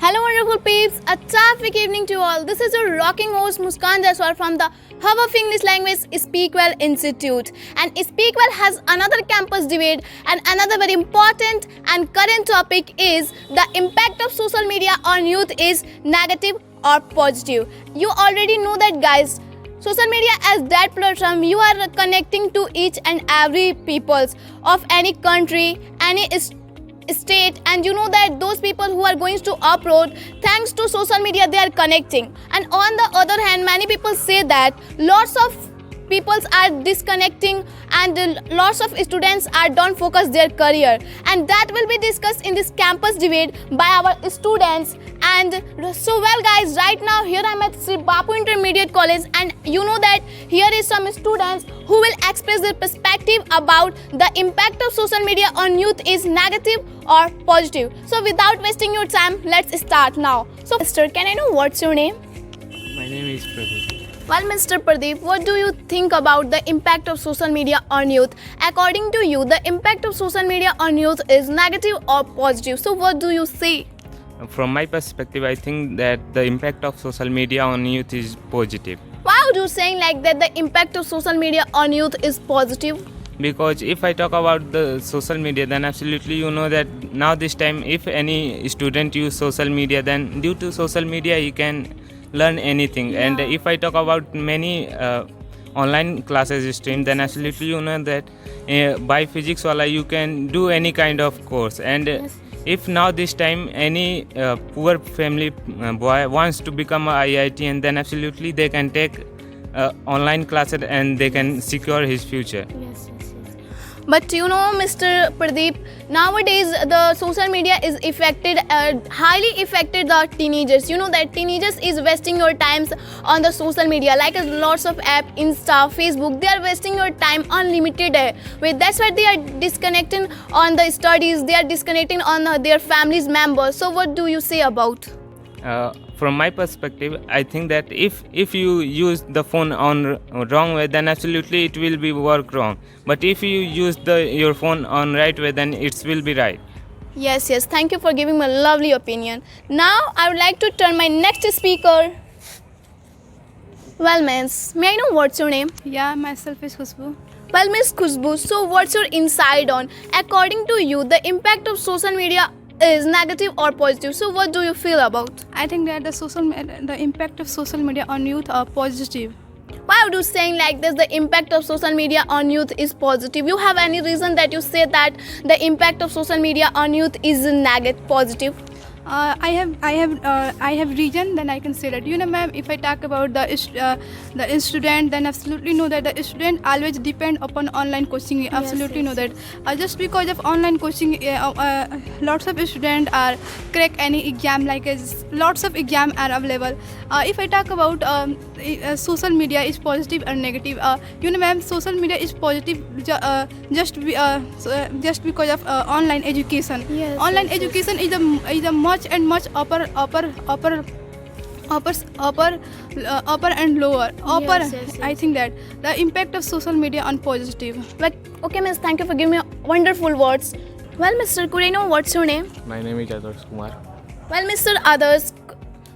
Hello wonderful peeps, a terrific evening to you all. This is your rocking host Muskan Jaswal from the Hub of English Language Speakwell Institute. And Speakwell has another campus debate, and another very important and current topic is the impact of social media on youth is negative or positive. You already know that, guys. Social media as that platform you are connecting to each and every peoples of any country, any state, and you know that those people who are going to abroad, thanks to social media they are connecting. And on the other hand, many people say that lots of peoples are disconnecting and lots of students are don't focus their career, and that will be discussed in this campus debate by our students. And so well guys, right now here I am at Sri Bapu Intermediate College, and you know that here is some students who will express their perspective about the impact of social media on youth is negative or positive. So without wasting your time, let's start now. So Mr. Can I know what's your name? My name is Pradeep. Well, Mr. Pradeep, what do you think about the impact of social media on youth? According to you, the impact of social media on youth is negative or positive? So what do you say? From my perspective, I think that the impact of social media on youth is positive. Why are you saying like that the impact of social media on youth is positive? Because if I talk about the social media, then absolutely you know that now this time if any student use social media, then due to social media he can learn anything. Yeah. And if I talk about many online classes stream, then absolutely you know that by physics wala you can do any kind of course. And Yes. if now this time any poor family boy wants to become a IIT, and then absolutely they can take online classes and they can secure his future. Yes. But you know, Mr. Pradeep, nowadays the social media is highly affected the teenagers. You know that teenagers is wasting your times on the social media, like lots of app, Insta, Facebook. They are wasting your time unlimited. That's why they are disconnecting on the studies. They are disconnecting on their family's members. So what do you say about? From my perspective, I think that if you use the phone on wrong way, then absolutely it will be work wrong. But if you use your phone on right way, then it will be right. Yes. Thank you for giving me a lovely opinion. Now I would like to turn my next speaker. Well, miss, may I know what's your name? Yeah, myself is Khushbu. Well, Miss Khushbu, so what's your insight on, according to you, the impact of social media is negative or positive? So what do you feel about? I think that the impact of social media on youth are positive. Why are you saying like this, the impact of social media on youth is positive? You have any reason that you say that the impact of social media on youth is positive? I have reason, then I can say that. You know, ma'am, if I talk about the student, then absolutely know that the student always depend upon online coaching. Absolutely know that. Just because of online coaching, lots of students are crack any exam, like lots of exam are available. If I talk about social media is positive or negative, you know, ma'am, social media is positive just because of online education. Online education is a much and much upper and lower. Yes. I think that the impact of social media on positive. Like, okay, miss, thank you for giving me wonderful words. Well, Mr. Kureno, what's your name? My name is Adarsh Kumar. Well, Mr. Others,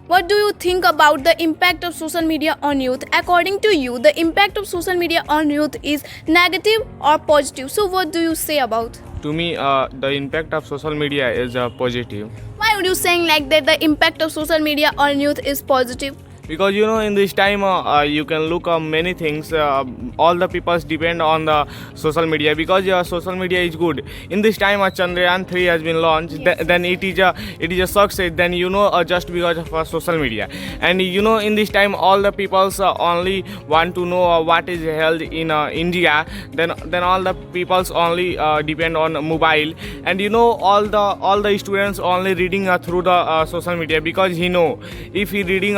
what do you think about the impact of social media on youth? According to you, the impact of social media on youth is negative or positive? So what do you say about? To me, the impact of social media is positive. Why would you saying like that the impact of social media on youth is positive? Because you know, in this time you can look many things. All the people depend on the social media, because social media is good. In this time Chandrayaan 3 has been launched. Then it is a success. Then you know, just because of social media. And you know, in this time all the people only want to know what is held in India. Then all the people only depend on mobile. And you know, all the students only reading through the social media, because he know if he reading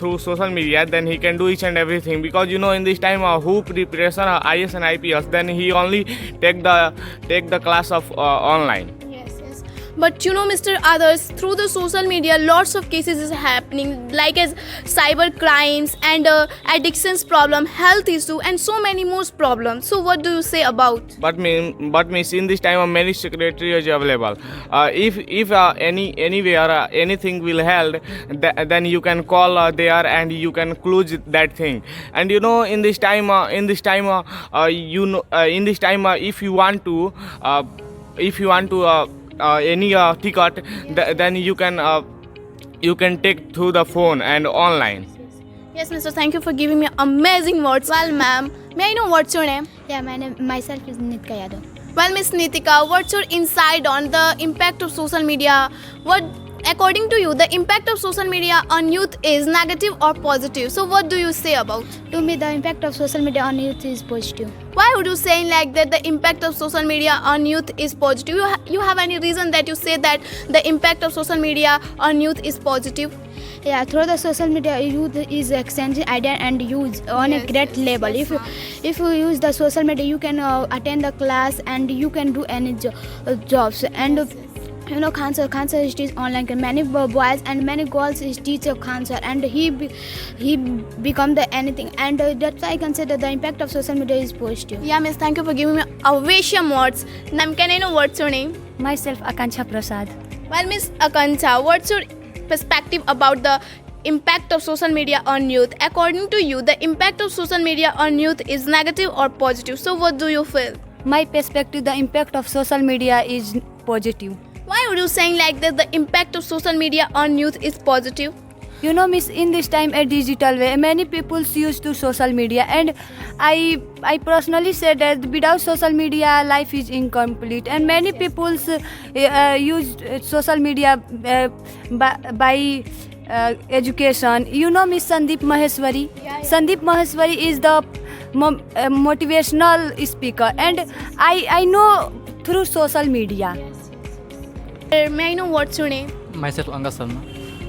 through social media, then he can do each and everything. Because you know, in this time who preparation IS and IPS, then he only take the class of online. Yes. But you know, Mr. Others, through the social media, lots of cases is happening, like as cyber crimes and addictions problem, health issue, and so many more problems. So, what do you say about? But means in this time many secretary is available. If anywhere anything will held, then you can call there and you can close that thing. And you know in this time if you want to any ticket, then you can take through the phone and online. Yes, Mr. Thank you for giving me amazing words. Well, ma'am, may I know what's your name? Yeah, myself is Nitka Yadav. Well, Miss Nitika, what's your insight on the impact of social media? What, according to you, the impact of social media on youth is negative or positive? So, what do you say about? To me, the impact of social media on youth is positive. Why would you say like that? The impact of social media on youth is positive. You have any reason that you say that the impact of social media on youth is positive? Yeah, through the social media, youth is exchanging idea and use on a great level. If you use the social media, you can attend the class and you can do any jobs. And you know, Khansar is teach online. Many boys and many girls is teach Khansar, and he become the anything. And that's why I consider the impact of social media is positive. Yeah, Miss, thank you for giving me awesome words. Now, can I know what's your name? Myself, Akansha Prasad. Well, Miss Akansha, what's your perspective about the impact of social media on youth? According to you, the impact of social media on youth is negative or positive? So, what do you feel? My perspective, the impact of social media is positive. Why would you saying like that? The impact of social media on youth is positive. You know, miss, in this time a digital way, many people use to social media, and I personally say that without social media, life is incomplete. And many people use social media by education. You know, Miss Sandeep Maheshwari. Sandeep Maheshwari is the motivational speaker, and I know through social media. May I know what's your name? Myself, Angad Sharma.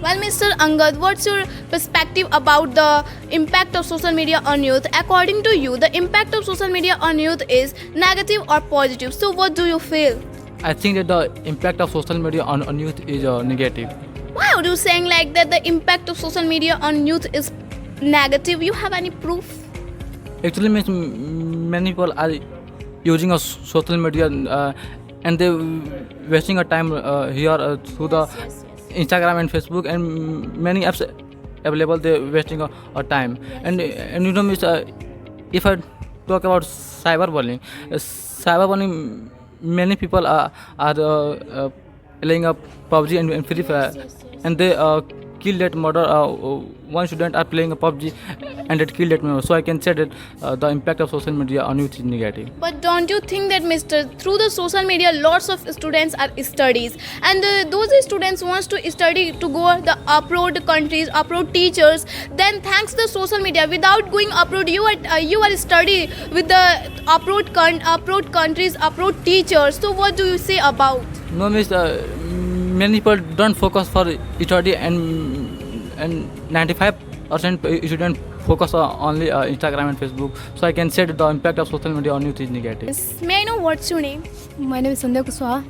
Well, Mr. Angad, what's your perspective about the impact of social media on youth? According to you, the impact of social media on youth is negative or positive? So, what do you feel? I think that the impact of social media on youth is negative. Why are you saying like that? The impact of social media on youth is negative. You have any proof? Actually, many people are using a social media and they wasting a time here through the Instagram and Facebook and many apps available. They wasting a time and you know, miss, if I talk about cyberbullying, many people are playing up PUBG and Free Fire, and they kill that murder. One student are playing a PUBG and it killed that member. So I can say that the impact of social media on youth is negative. But don't you think that, Mr., through the social media, lots of students are studies, and those students wants to study to go the abroad countries, abroad teachers. Then thanks to the social media, without going abroad, you are study with the abroad countries, abroad teachers. So what do you say about? No, miss. Many people don't focus for study and 95% students focus on only Instagram and Facebook. So I can say that the impact of social media on youth is negative. Yes. May I know what's your name? My name is Sandhya Kushwaha.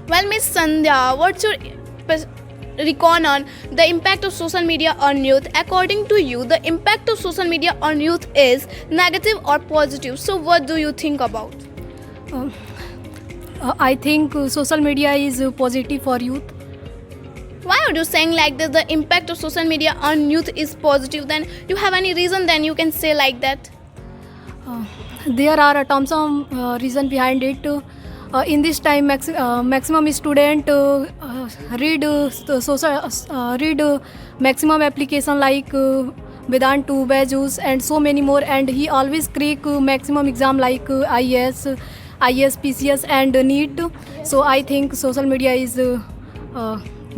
Well, Miss Sandhya, what's your recon on the impact of social media on youth? According to you, the impact of social media on youth is negative or positive? So what do you think about? I think social media is positive for youth. Why are you saying like that? The impact of social media on youth is positive? Then you have any reason? Then you can say like that. There are some reason behind it. In this time, maximum student read maximum application like Vedantu, Vejus, and so many more. And he always crack maximum exam like IAS, PCS, and NEET. So I think social media is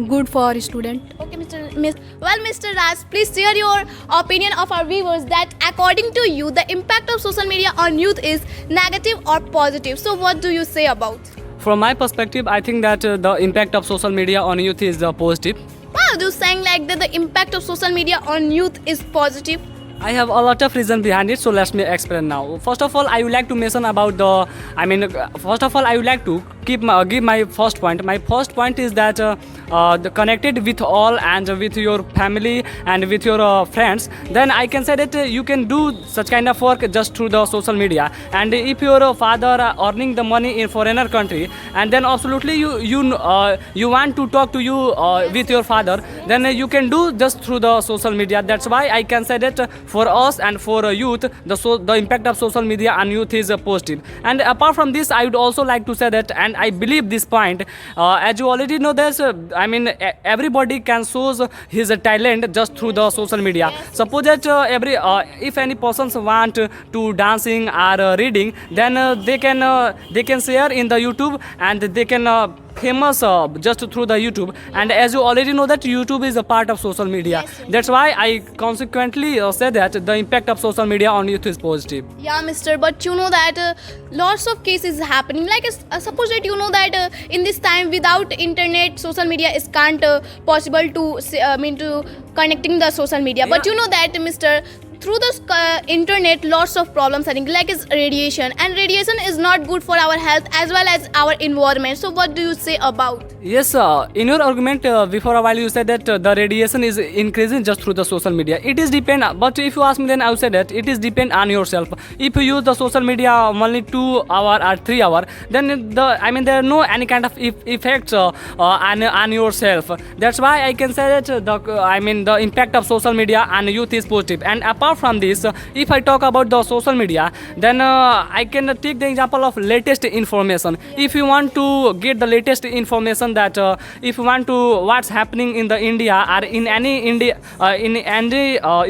good for student. Okay, Mr. Raj, please share your opinion of our viewers that according to you, the impact of social media on youth is negative or positive. So what do you say about? From my perspective, I think that the impact of social media on youth is positive. Why are you saying like that? The impact of social media on youth is positive? I have a lot of reason behind it, so let me explain now. First of all, I would like to mention about I would like to give my first point. My first point is that the connected with all and with your family and with your friends, then I can say that you can do such kind of work just through the social media. And if your father earning the money in foreigner country, and then absolutely you want to talk to you with your father, then you can do just through the social media. That's why I can say that for us and for youth, the impact of social media on youth is positive. And apart from this, I would also like to say that, and I believe this point, as you already know, there's I mean everybody can show his talent just through the social media. Suppose that if any persons want to dancing or reading, then they can share in the YouTube, and they can famous just through the YouTube. And as you already know that YouTube is a part of social media. That's why I consequently say that the impact of social media on youth is positive. Yeah, mister, but you know that lots of cases happening. Like, suppose that you know that in this time without internet, social media is can't possible to to connecting the social media. But you know that, mister, through the internet, lots of problems are like is radiation, and radiation is not good for our health as well as our environment. So what do you say about? Yes, in your argument before a while you said that the radiation is increasing just through the social media. It is depend, but if you ask me, then I would say that it is depend on yourself. If you use the social media only 2 hour or 3 hour, then there are no any kind of effects on yourself. That's why I can say that the impact of social media on youth is positive. And apart from this, if I talk about the social media, then I can take the example of latest information. If you want to get the latest information, that if you want to what's happening in the India or in any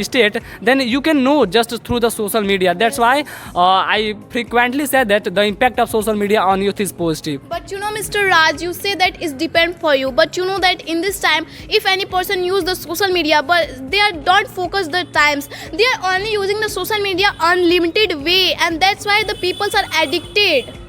state, then you can know just through the social media. That's why I frequently say that the impact of social media on youth is positive. But you know, Mr. Raj, you say that is depend for you. But you know that in this time, if any person use the social media, but don't focus the times, they are only using the social media unlimited way, and that's why the people are addicted.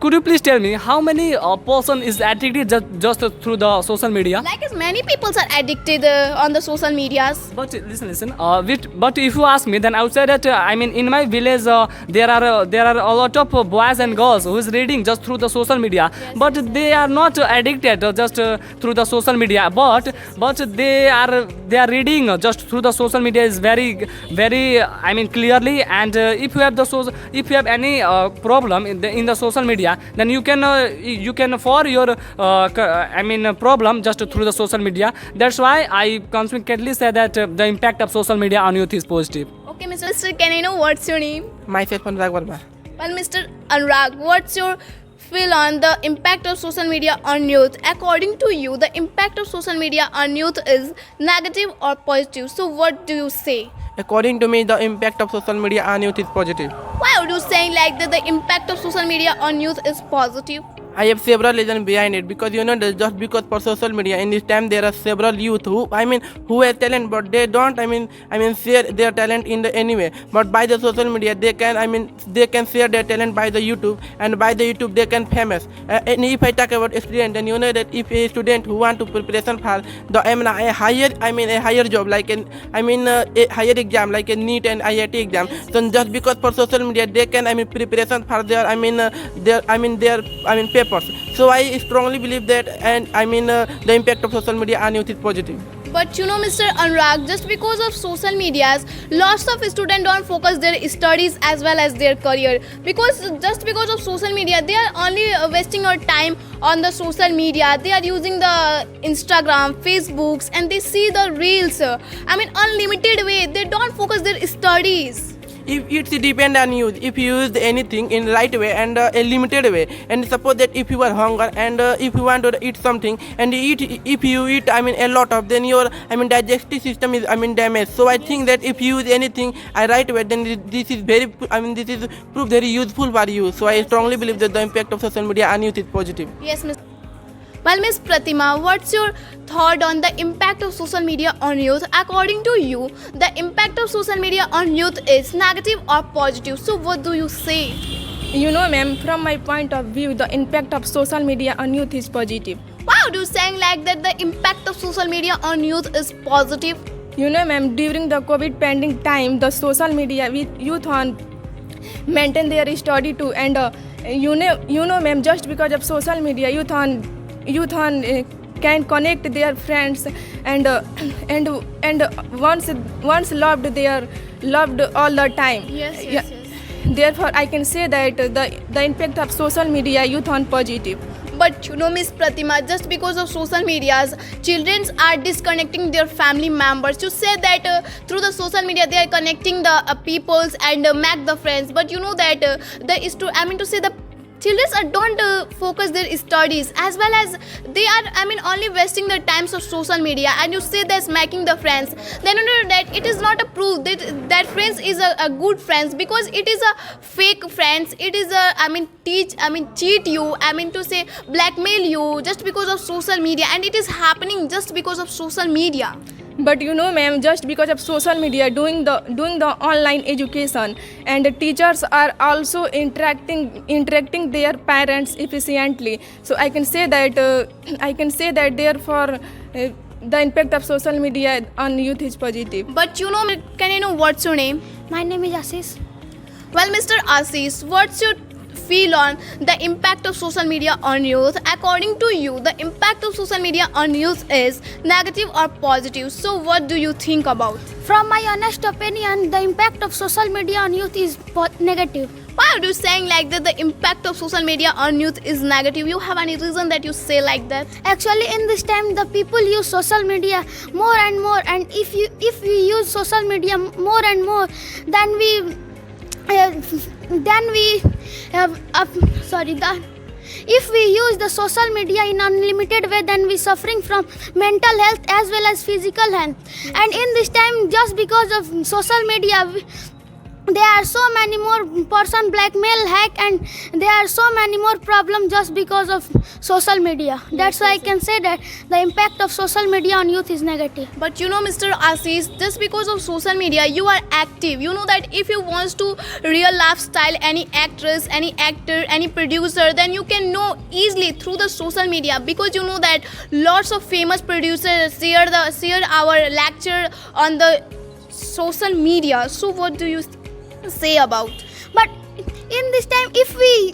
Could you please tell me how many person is addicted just through the social media? Like as many people are addicted on the social medias. But listen. But if you ask me, then I would say that in my village there are a lot of boys and girls who is reading just through the social media. But they are not addicted just through the social media. But they are reading just through the social media is very clearly. And if you have any problem in the social media, then you can for your problem just through the social media. That's why I consequently say that the impact of social media on youth is positive. Okay, Mr. Can I know what's your name? Myself, Anurag Verma. Well, Mr. Anurag, what's your feel on the impact of social media on youth? According to you, the impact of social media on youth is negative or positive? So what do you say? According to me, the impact of social media on youth is positive. Why are you saying like that the impact of social media on youth is positive? I have several reasons behind it, because just because for social media in this time there are several youth who have talent, but they don't share their talent in the any way. But by the social media they can share their talent by the YouTube, and by the YouTube they can famous. And if I talk about a student, then you know that if a student who want to preparation for a higher job, like a higher exam like a NEET and IIT exam, so just because for social media they can preparation for their papers. So I strongly believe that, and the impact of social media on youth is positive. But you know, Mr. Anurag, just because of social medias, lots of students don't focus their studies as well as their career. Because of social media, they are only wasting our time on the social media. They are using the Instagram, Facebooks, and they see the reels. Unlimited way. They don't focus their studies. If it's depend on you, if you use anything in right way and a limited way, and suppose that if you are hunger and if you want to eat something and if you eat a lot of, then your digestive system is damaged. So I think that if you use anything right way, then this is proof very useful for you. So I strongly believe that the impact of social media on youth is positive. Yes, Miss. Well, Miss Pratima, what's your thought on the impact of social media on youth? According to you, the impact of social media on youth is negative or positive? So what do you say? You know, ma'am, from my point of view, the impact of social media on youth is positive. Why are you saying like that the impact of social media on youth is positive? You know, ma'am, during the COVID pandemic time, the social media with youth on maintain their study too, and ma'am, just because of social media, youth on can connect their friends and once loved all the time. Yes, Yeah. Therefore, I can say that the impact of social media youth on positive. But you know, Miss Pratima, just because of social medias, children are disconnecting their family members. You say that through the social media they are connecting the peoples and make the friends. But you know that the children don't focus their studies, as well as they are only wasting their times of social media. And you say that's making the friends, then you know that it is not a proof that friends is a good friends, because it is a fake friends. It is a cheat you, to say blackmail you just because of social media, and it is happening just because of social media. But you know, ma'am, just because of social media doing the online education, and the teachers are also interacting their parents efficiently. So I can say that therefore the impact of social media on youth is positive. But you know, can I know what's your name? My name is Ashish. Well, Mr. Ashish, what's your feel on the impact of social media on youth? According to you, the impact of social media on youth is negative or positive? So what do you think about? From my honest opinion, the impact of social media on youth is negative. Why are you saying like that the impact of social media on youth is negative? You have any reason that you say like that? Actually, in this time, the people use social media more and more, and if we use social media more and more, then if we use the social media in unlimited way, then we suffering from mental health as well as physical health. And in this time, just because of social media, there are so many more person blackmail, hack, and there are so many more problems just because of social media. That's why I can say that the impact of social media on youth is negative. But you know, Mr. Ashish, just because of social media, you are active. You know that if you want to real lifestyle any actress, any actor, any producer, then you can know easily through the social media, because you know that lots of famous producers share our lecture on the social media. So what do you say about? But in this time, if we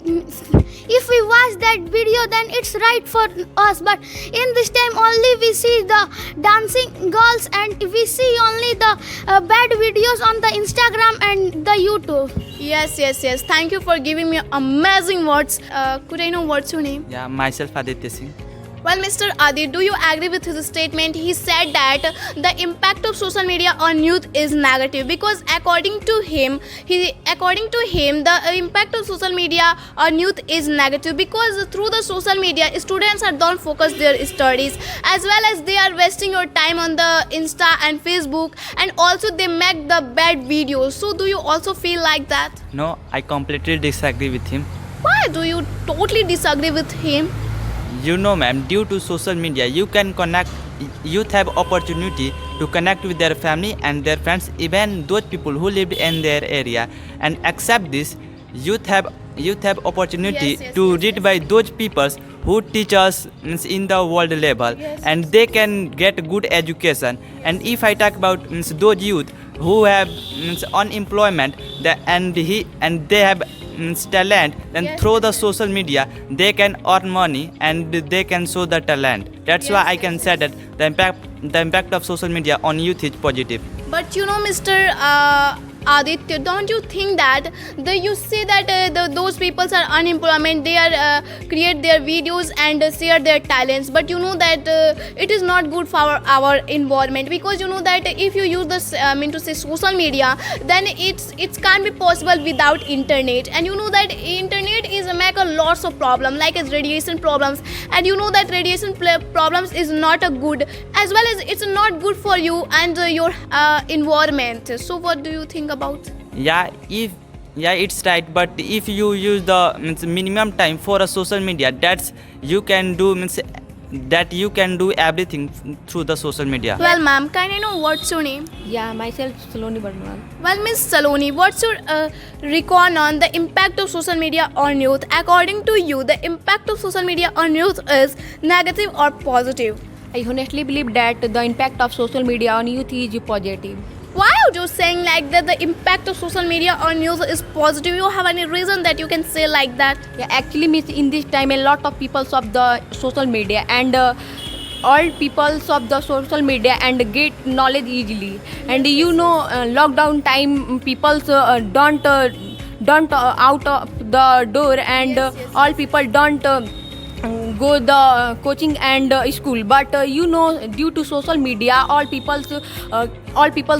watch that video, then it's right for us. But in this time, only we see the dancing girls, and we see only the bad videos on the Instagram and the YouTube. Yes. Thank you for giving me amazing words. Could I know what's your name? Yeah, myself Aditya Singh. Well, Mr. Adi, do you agree with his statement? He said that the impact of social media on youth is negative, because according to him, the impact of social media on youth is negative, because through the social media, students don't focus their studies, as well as they are wasting your time on the Insta and Facebook, and also they make the bad videos. So do you also feel like that? No, I completely disagree with him. Why do you totally disagree with him? You know, ma'am, due to social media, youth have opportunity to connect with their family and their friends, even those people who lived in their area. And except this, youth have opportunity to read by those people who teach us in the world level, and they can get good education. And if I talk about those youth who have unemployment, and they have talent, then through the social media they can earn money and they can show the talent. That's why I can say that the impact of social media on youth is positive. But you know, Mr. Aditya, don't you think that you say that those people are unemployment, they are create their videos and share their talents, but you know that it is not good for our environment, because you know that if you use this social media, then it can't be possible without internet. And you know that internet is make a lots of problem, like as radiation problems, and you know that radiation problems is not a good, as well as it's not good for you and your environment. So what do you think about? Yeah, it's right. But if you use the minimum time for a social media, you can do everything through the social media. Well, ma'am, can I know what's your name? Yeah, myself Saloni Barnwal. Well, Miss Saloni, what's your recon on the impact of social media on youth? According to you, the impact of social media on youth is negative or positive? I honestly believe that the impact of social media on youth is positive. Why are you saying like that the impact of social media on youth is positive? You have any reason that you can say like that? Yeah, actually, means in this time, a lot of people of the social media and all people of the social media and get knowledge easily. And lockdown time, people don't out of the door, and all people don't. Go the coaching and school, but due to social media all people's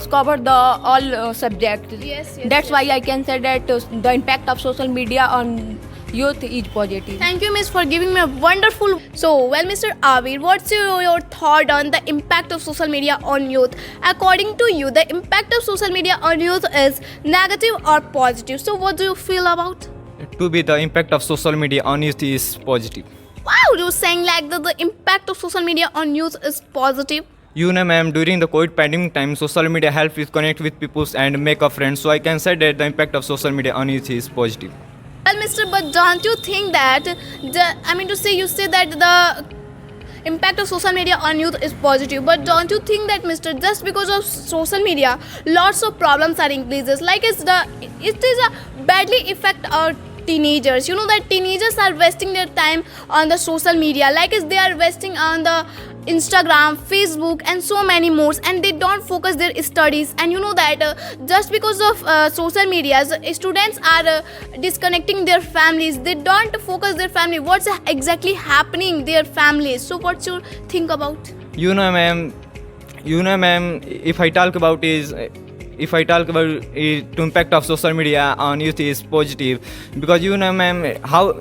cover the all subjects. That's why I can say that the impact of social media on youth is positive. Thank you, Miss, for giving me a wonderful. So, well, Mr. Avir, what's your thought on the impact of social media on youth? According to you, the impact of social media on youth is negative or positive? So, what do you feel about? To be the impact of social media on youth is positive. Why are you saying like that the impact of social media on youth is positive? Ma'am, during the COVID pandemic time, social media helped us connect with people and make a friends. So I can say that the impact of social media on youth is positive. Well, Mister, but don't you think that you say that the impact of social media on youth is positive, but don't you think that, Mister, just because of social media, lots of problems are increases? Like it is a badly affect our teenagers. You know that teenagers are wasting their time on the social media, like they are wasting on the Instagram, Facebook and so many more, and they don't focus their studies. And you know that just because of social media, students are disconnecting their families. They don't focus their family, what's exactly happening their families. So what's your think about? Ma'am, if I talk about to impact of social media on youth is positive, because ma'am, how,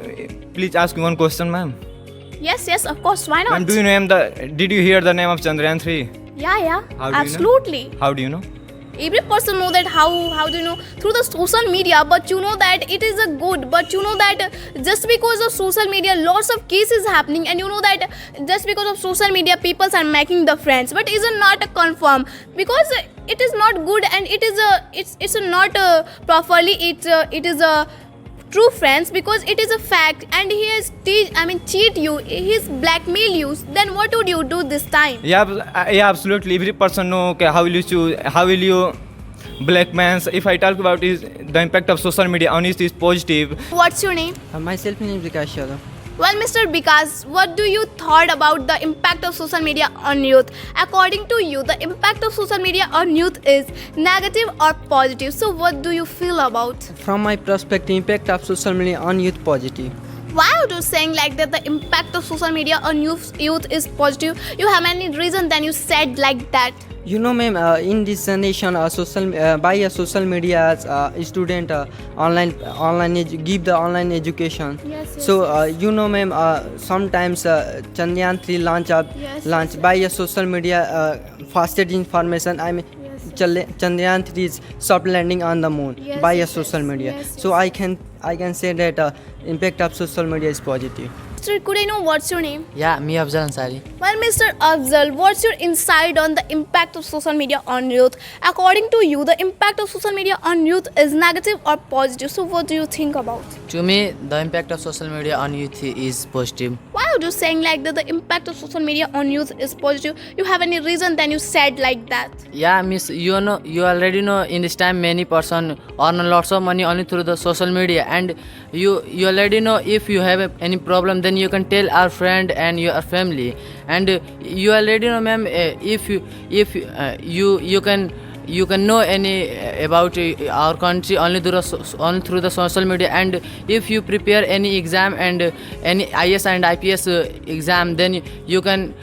please ask me one question, ma'am. Yes, of course, why not? Ma'am, do you know did you hear the name of Chandrayaan 3? Yeah, How do you know? absolutely. How do you know? Every person know that. How do you know? Through the social media. But you know that it is a good, but you know that just because of social media lots of cases happening, and you know that just because of social media people are making the friends, but is not a confirm, because it is not good, and it's not properly it is a true friends, because it is a fact, and he has cheat you, he has blackmail you. Then what would you do this time? Yeah, absolutely. Every person know how will you blackmail. If I talk about the impact of social media on youth is positive. What's your name? Myself name is Vikash Yadav. Well, Mr. Vikas, what do you thought about the impact of social media on youth? According to you, the impact of social media on youth is negative or positive? So what do you feel about? From my perspective, impact of social media on youth positive. Why are you saying like that the impact of social media on youth is positive? You have any reason then you said like that? Ma'am, in this generation, by social media, student give the online education. Ma'am, sometimes Chandrayaan 3 launch by a social media fastest information. Chandrayaan 3 is soft landing on the moon by a social media. I can say that impact of social media is positive. Mr. Could I know what's your name? Yeah, me Afzal Ansari. Well, Mr. Afzal, what's your insight on the impact of social media on youth? According to you, the impact of social media on youth is negative or positive? So what do you think about? To me, the impact of social media on youth is positive. Why are you saying like that the impact of social media on youth is positive? You have any reason then you said like that? Yeah, miss, you already know in this time many person earn lots of money only through the social media, and you already know if you have any problem, then you can tell our friend and your family. And you already know, ma'am, if you can know any about our country only through the social media. And if you prepare any exam and any IS and IPS exam, then you can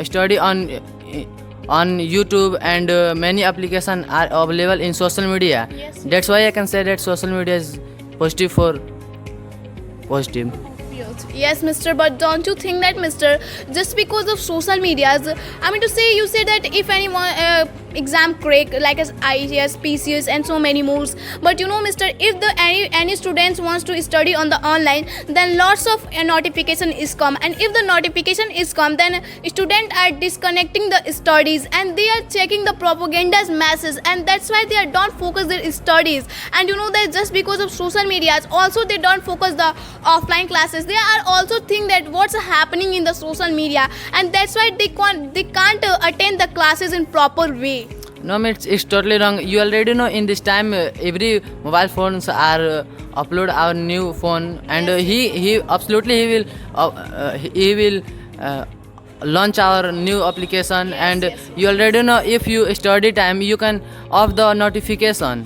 study on YouTube, and many applications are available in social media. That's why I can say that social media is positive for positive. Yes, Mr. But don't you think that, Mr., just because of social media, you say that exam crack like as IES, PCS and so many more. But you know, Mr. If the any students wants to study on the online, then lots of notification is come, and if the notification is come, then students are disconnecting the studies and they are checking the propaganda's message, and that's why they don't focus their studies. And you know that just because of social media, also they don't focus the offline classes. They are also think that what's happening in the social media, and that's why they can't attend the classes in proper way. No, it's totally wrong. You already know in this time every mobile phones are upload our new phone, and he absolutely he will launch our new application, and you already know if you study time you can off the notification.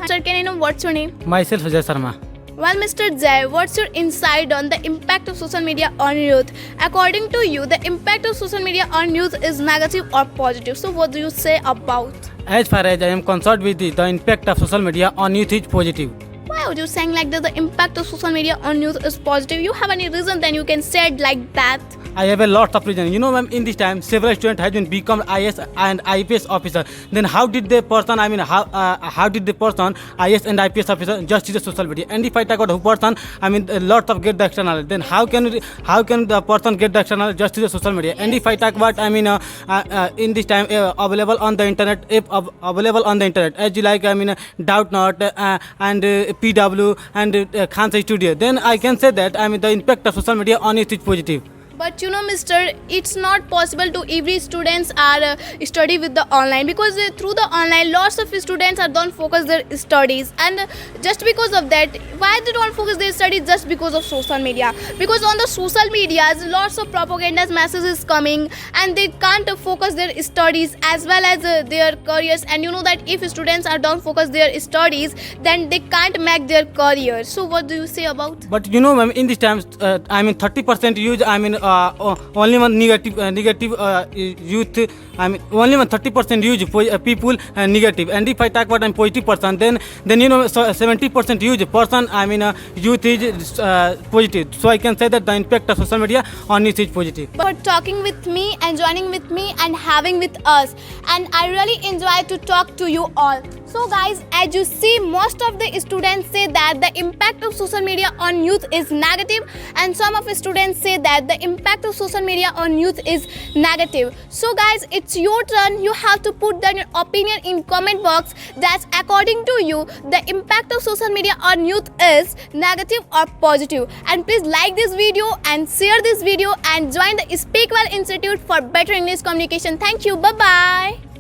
Sir, can I know what's your name? Myself, Jay Sharma. Well, Mr. Jay, what's your insight on the impact of social media on youth? According to you, the impact of social media on youth is negative or positive? So what do you say about? As far as I am concerned with the impact of social media on youth is positive. Why would you saying like that the impact of social media on youth is positive? You have any reason then you can say it like that? I have a lot of reasons. You know, ma'am, in this time, several students have been become IS and IPS officer. Then how did the person, how did the person, IS and IPS officer, just use the social media? And if I talk about who person, a lot of get the external. Then how can the person get the external just use the social media? And if I talk about, in this time, available on the internet, available on the internet, as you like, Doubtnut and PW and Khan's Studio. Then I can say that, the impact of social media on it is positive. But you know, Mr., it's not possible to every students are study with the online, because through the online lots of students are don't focus their studies, and just because of that, why they don't focus their studies? Just because of social media, because on the social medias lots of propaganda messages coming, and they can't focus their studies as well as their careers. And you know that if students are don't focus their studies, then they can't make their career. So what do you say about? But you know, ma'am, in this time, 30% use, only one negative youth. Only one 30% use people negative. And if I talk about positive person, then you know, so 70% use person. Youth is positive. So I can say that the impact of social media on youth is positive. For talking with me and joining with me and having with us, and I really enjoy to talk to you all. So guys, as you see, most of the students say that the impact of social media on youth is negative, and some of the students say that the impact of social media on youth is negative. So guys, it's your turn. You have to put down your opinion in comment box that according to you, the impact of social media on youth is negative or positive. And please like this video and share this video and join the Speak Well Institute for better English communication. Thank you. Bye-bye.